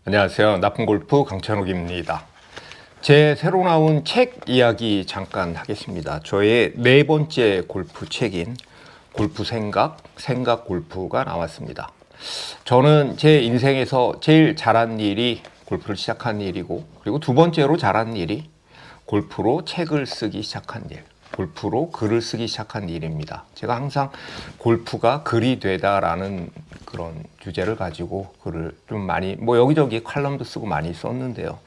안녕하세요. 나쁜 골프 강찬욱입니다. 제 새로 나온 책 이야기 잠깐 하겠습니다. 저의 네 번째 골프 책인 골프 생각 골프가 나왔습니다. 저는 제 인생에서 제일 잘한 일이 골프를 시작한 일이고, 그리고 두 번째로 잘한 일이 골프로 책을 쓰기 시작한 일, 골프로 글을 쓰기 시작한 일입니다. 제가 항상 골프가 글이 되다라는 그런 주제를 가지고 글을 좀 많이 여기저기 칼럼도 쓰고 많이 썼는데요.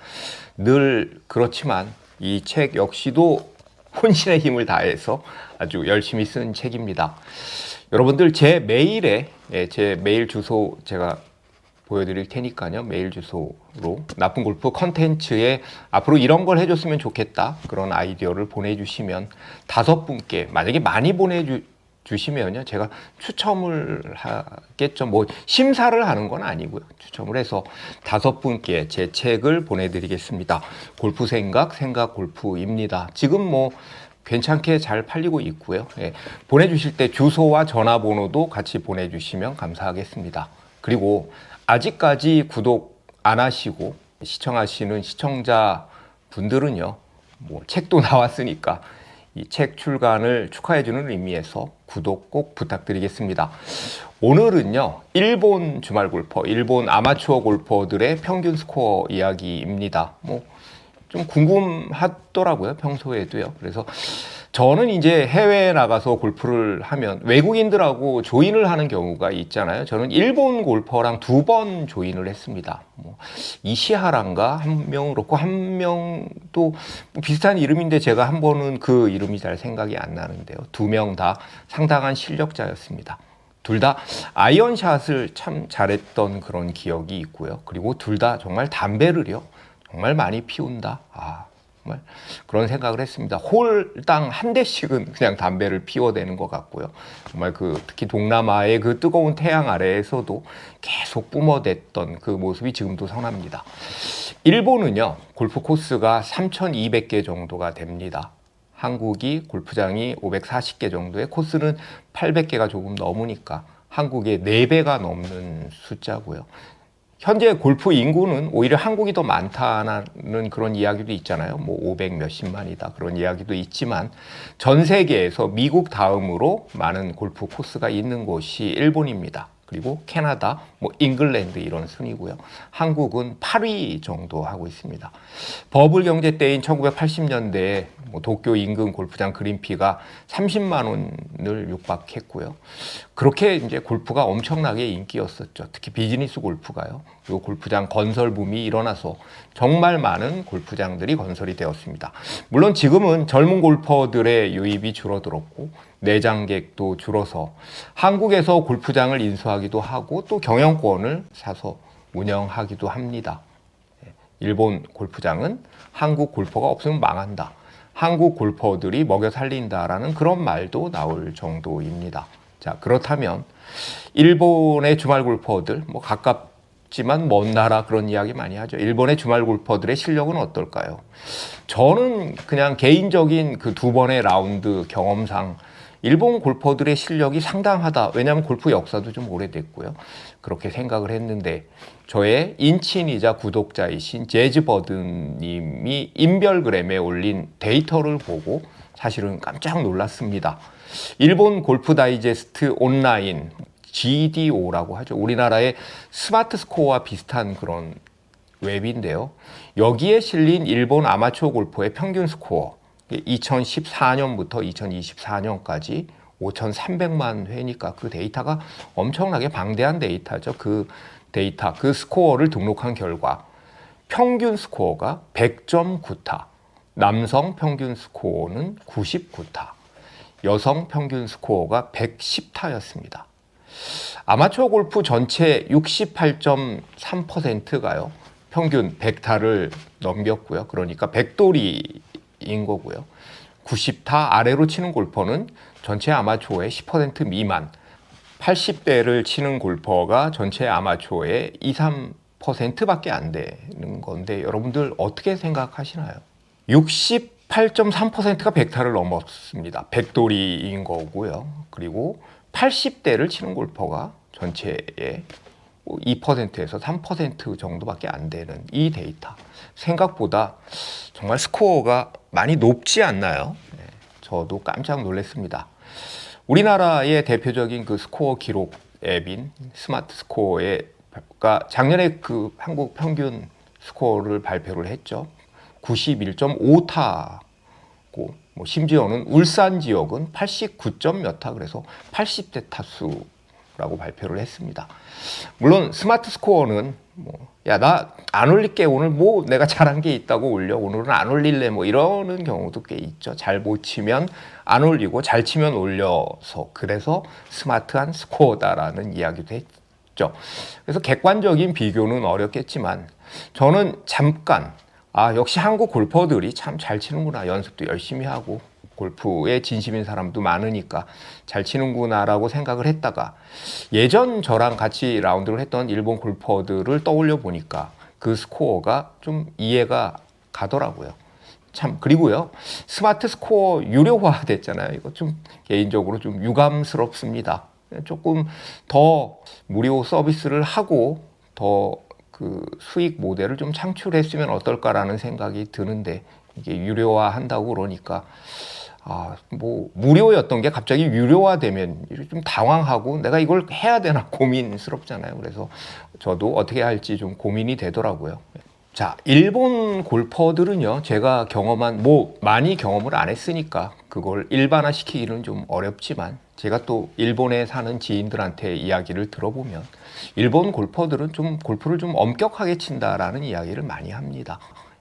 늘 그렇지만 이 책 역시도 혼신의 힘을 다해서 아주 열심히 쓴 책입니다. 여러분들 제 메일 주소 제가 보여드릴 테니까요. 메일 주소로 나쁜 골프 컨텐츠에 앞으로 이런 걸 해줬으면 좋겠다 그런 아이디어를 보내주시면 5분께, 만약에 많이 보내주시면요 제가 추첨을 하겠죠. 심사를 하는 건 아니고요. 추첨을 해서 5분께 제 책을 보내드리겠습니다. 골프 생각 골프입니다. 지금 괜찮게 잘 팔리고 있고요. 보내주실 때 주소와 전화번호도 같이 보내주시면 감사하겠습니다. 그리고 아직까지 구독 안 하시고 시청하시는 시청자 분들은요, 책도 나왔으니까 이 책 출간을 축하해주는 의미에서 구독 꼭 부탁드리겠습니다. 오늘은요, 일본 주말 골퍼, 일본 아마추어 골퍼들의 평균 스코어 이야기입니다. 좀 궁금하더라고요, 평소에도요. 그래서 저는 이제 해외에 나가서 골프를 하면 외국인들하고 조인을 하는 경우가 있잖아요. 저는 일본 골퍼랑 2번 조인을 했습니다. 이시하란가 한 명 그렇고 한 명도 비슷한 이름인데 제가 한 번은 그 이름이 잘 생각이 안 나는데요. 2명 다 상당한 실력자였습니다. 둘 다 아이언샷을 참 잘했던 그런 기억이 있고요. 그리고 둘 다 정말 담배를요, 정말 많이 피운다. 정말 그런 생각을 했습니다. 홀당 한 대씩은 그냥 담배를 피워대는 것 같고요. 정말 특히 동남아의 그 뜨거운 태양 아래에서도 계속 뿜어댔던 그 모습이 지금도 선합니다. 일본은요, 골프 코스가 3,200개 정도가 됩니다. 한국이 골프장이 540개 정도의 코스는 800개가 조금 넘으니까 한국의 4배가 넘는 숫자고요. 현재 골프 인구는 오히려 한국이 더 많다는 그런 이야기도 있잖아요. 500 몇십만이다 그런 이야기도 있지만 전 세계에서 미국 다음으로 많은 골프 코스가 있는 곳이 일본입니다. 그리고 캐나다, 잉글랜드 이런 순이고요. 한국은 8위 정도 하고 있습니다. 버블 경제 때인 1980년대에 도쿄 인근 골프장 그린피가 30만 원을 육박했고요. 그렇게 이제 골프가 엄청나게 인기였었죠. 특히 비즈니스 골프가요. 그리고 골프장 건설 붐이 일어나서 정말 많은 골프장들이 건설이 되었습니다. 물론 지금은 젊은 골퍼들의 유입이 줄어들었고 내장객도 줄어서 한국에서 골프장을 인수하기도 하고 또 경영권을 사서 운영하기도 합니다. 일본 골프장은 한국 골퍼가 없으면 망한다. 한국 골퍼들이 먹여 살린다라는 그런 말도 나올 정도입니다. 자, 그렇다면 일본의 주말 골퍼들, 가깝지만 먼 나라 그런 이야기 많이 하죠. 일본의 주말 골퍼들의 실력은 어떨까요? 저는 그냥 개인적인 그 2번의 라운드 경험상 일본 골퍼들의 실력이 상당하다. 왜냐하면 골프 역사도 좀 오래됐고요. 그렇게 생각을 했는데 저의 인친이자 구독자이신 재즈버드님이 인별그램에 올린 데이터를 보고 사실은 깜짝 놀랐습니다. 일본 골프 다이제스트 온라인 GDO라고 하죠. 우리나라의 스마트 스코어와 비슷한 그런 웹인데요. 여기에 실린 일본 아마추어 골퍼의 평균 스코어 2014년부터 2024년까지 5,300만 회니까 그 데이터가 엄청나게 방대한 데이터죠. 그 데이터, 그 스코어를 등록한 결과 평균 스코어가 100.9타, 남성 평균 스코어는 99타, 여성 평균 스코어가 110타였습니다. 아마추어 골프 전체 68.3%가요. 평균 100타를 넘겼고요. 그러니까 백돌이인 거고요. 90타 아래로 치는 골퍼는 전체 아마추어의 10% 미만, 80대를 치는 골퍼가 전체 아마추어의 2, 3%밖에 안 되는 건데 여러분들 어떻게 생각하시나요? 68.3%가 100타를 넘었습니다. 백돌이인 거고요. 그리고 80대를 치는 골퍼가 전체의 2%에서 3% 정도밖에 안 되는 이 데이터. 생각보다 정말 스코어가 많이 높지 않나요? 네, 저도 깜짝 놀랐습니다. 우리나라의 대표적인 그 스코어 기록 앱인 스마트 스코어가 작년에 그 한국 평균 스코어를 발표를 했죠. 91.5타고 뭐 심지어는 울산 지역은 89점 몇 타, 그래서 80대 타수라고 발표를 했습니다. 물론 스마트 스코어는 야, 나 안 올릴게, 오늘 뭐 내가 잘한 게 있다고 올려, 오늘은 안 올릴래, 뭐 이러는 경우도 꽤 있죠. 잘 못 치면 안 올리고 잘 치면 올려서, 그래서 스마트한 스코어다라는 이야기도 했죠. 그래서 객관적인 비교는 어렵겠지만 저는 잠깐 역시 한국 골퍼들이 참 잘 치는구나, 연습도 열심히 하고 골프에 진심인 사람도 많으니까 잘 치는구나라고 생각을 했다가 예전 저랑 같이 라운드를 했던 일본 골퍼들을 떠올려 보니까 그 스코어가 좀 이해가 가더라고요. 참, 그리고요, 스마트 스코어 유료화 됐잖아요. 이거 좀 개인적으로 좀 유감스럽습니다. 조금 더 무료 서비스를 하고 더 그 수익 모델을 좀 창출했으면 어떨까라는 생각이 드는데, 이게 유료화 한다고 그러니까 뭐 무료였던 게 갑자기 유료화되면 좀 당황하고 내가 이걸 해야 되나 고민스럽잖아요. 그래서 저도 어떻게 할지 좀 고민이 되더라고요. 자, 일본 골퍼들은요, 제가 경험한, 많이 경험을 안 했으니까 그걸 일반화 시키기는 좀 어렵지만, 제가 또 일본에 사는 지인들한테 이야기를 들어보면 일본 골퍼들은 좀 골프를 좀 엄격하게 친다라는 이야기를 많이 합니다.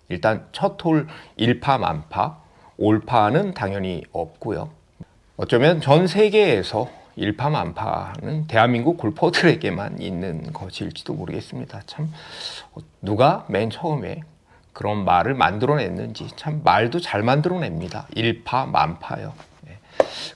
일단 첫 홀 1파 만파, 올파는 당연히 없고요. 어쩌면 전 세계에서 일파만파는 대한민국 골퍼들에게만 있는 것일지도 모르겠습니다. 참, 누가 맨 처음에 그런 말을 만들어냈는지 참 말도 잘 만들어냅니다. 일파만파요.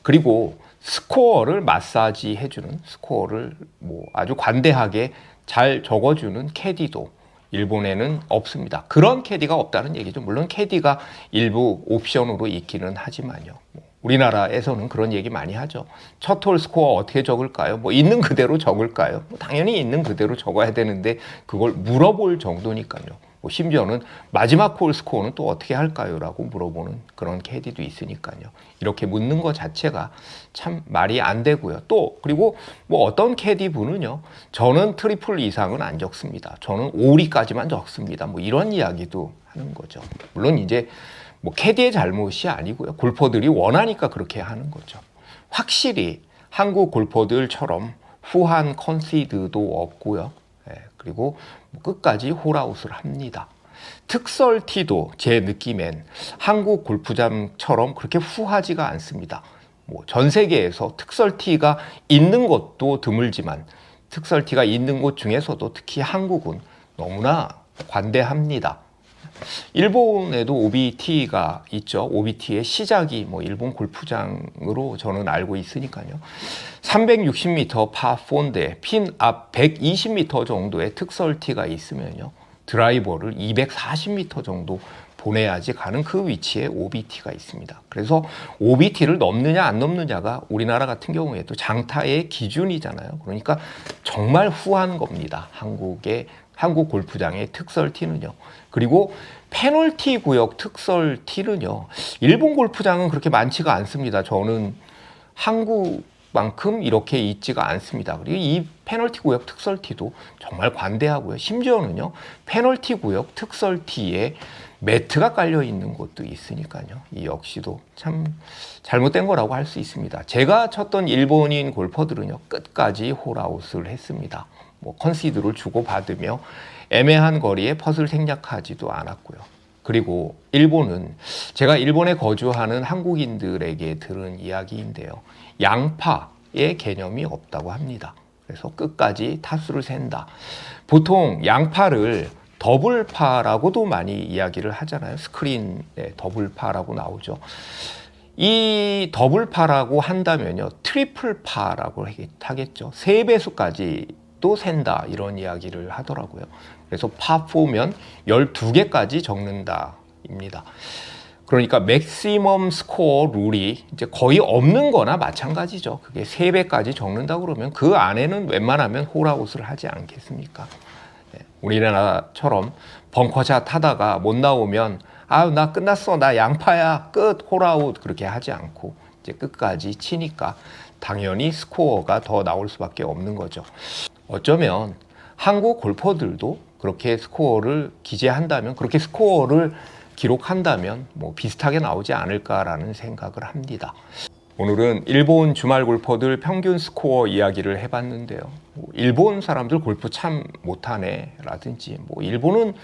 그리고 스코어를 마사지 해주는, 스코어를 뭐 아주 관대하게 잘 적어주는 캐디도 일본에는 없습니다. 그런 캐디가 없다는 얘기죠. 물론 캐디가 일부 옵션으로 있기는 하지만요. 우리나라에서는 그런 얘기 많이 하죠. 첫 홀 스코어 어떻게 적을까요? 뭐 있는 그대로 적을까요? 당연히 있는 그대로 적어야 되는데 그걸 물어볼 정도니까요. 뭐 심지어는 마지막 홀 스코어는 또 어떻게 할까요? 라고 물어보는 그런 캐디도 있으니까요. 이렇게 묻는 것 자체가 참 말이 안 되고요. 또 그리고 뭐 어떤 캐디 분은요, 저는 트리플 이상은 안 적습니다. 저는 오리까지만 적습니다. 뭐 이런 이야기도 하는 거죠. 물론 이제 뭐 캐디의 잘못이 아니고요. 골퍼들이 원하니까 그렇게 하는 거죠. 확실히 한국 골퍼들처럼 후한 컨시드도 없고요. 그리고 끝까지 홀아웃을 합니다. 특설티도 제 느낌엔 한국 골프장처럼 그렇게 후하지가 않습니다. 뭐 전 세계에서 특설티가 있는 곳도 드물지만 특설티가 있는 곳 중에서도 특히 한국은 너무나 관대합니다. 일본에도 OBT가 있죠. OBT의 시작이 뭐 일본 골프장으로 저는 알고 있으니까요. 360m 파4인데 핀 앞 120m 정도의 특설티가 있으면요, 드라이버를 240m 정도 보내야지 가는 그 위치에 OBT가 있습니다. 그래서 OBT를 넘느냐 안 넘느냐가 우리나라 같은 경우에도 장타의 기준이잖아요. 그러니까 정말 후한 겁니다. 한국 골프장의 특설티는요. 그리고 페널티 구역 특설티는요, 일본 골프장은 그렇게 많지가 않습니다. 저는 한국만큼 이렇게 있지가 않습니다. 그리고 이 페널티 구역 특설티도 정말 관대하고요. 심지어는요, 페널티 구역 특설티에 매트가 깔려 있는 곳도 있으니까요. 이 역시도 참 잘못된 거라고 할 수 있습니다. 제가 쳤던 일본인 골퍼들은요, 끝까지 홀아웃을 했습니다. 뭐 컨시드를 주고받으며 애매한 거리에 펫을 생략하지도 않았고요. 그리고 일본은 제가 일본에 거주하는 한국인들에게 들은 이야기인데요, 양파의 개념이 없다고 합니다. 그래서 끝까지 타수를 샌다. 보통 양파를 더블파라고도 많이 이야기를 하잖아요. 스크린에 더블파라고 나오죠. 이 더블파라고 한다면요, 트리플파라고 하겠죠. 3배수까지도 샌다, 이런 이야기를 하더라고요. 그래서 파4면 12개까지 적는다입니다. 그러니까 맥시멈 스코어 룰이 이제 거의 없는 거나 마찬가지죠. 그게 3배까지 적는다 그러면 그 안에는 웬만하면 홀아웃을 하지 않겠습니까? 우리나라처럼 벙커샷 하다가 못 나오면 아유 나 끝났어 나 양파야 끝 홀아웃 그렇게 하지 않고 이제 끝까지 치니까 당연히 스코어가 더 나올 수밖에 없는 거죠. 어쩌면 한국 골퍼들도 그렇게 스코어를 기재한다면 그렇게 스코어를 기록한다면 뭐 비슷하게 나오지 않을까라는 생각을 합니다. 오늘은 일본 주말 골퍼들 평균 스코어 이야기를 해봤는데요. 뭐 일본 사람들 골프 참 못하네 라든지 뭐 일본은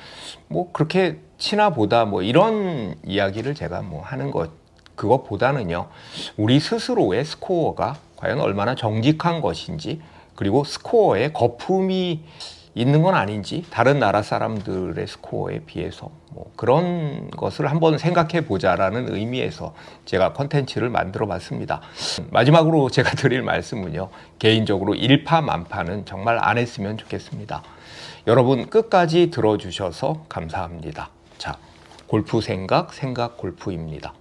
뭐 그렇게 치나 보다 뭐 이런 이야기를 제가 뭐 하는 것 그것보다는요 우리 스스로의 스코어가 과연 얼마나 정직한 것인지 그리고 스코어에 거품이 있는 건 아닌지 다른 나라 사람들의 스코어에 비해서 뭐 그런 것을 한번 생각해 보자라는 의미에서 제가 컨텐츠를 만들어 봤습니다. 마지막으로 제가 드릴 말씀은요. 개인적으로 일파만파는 정말 안 했으면 좋겠습니다. 여러분 끝까지 들어주셔서 감사합니다. 자, 골프 생각 골프입니다.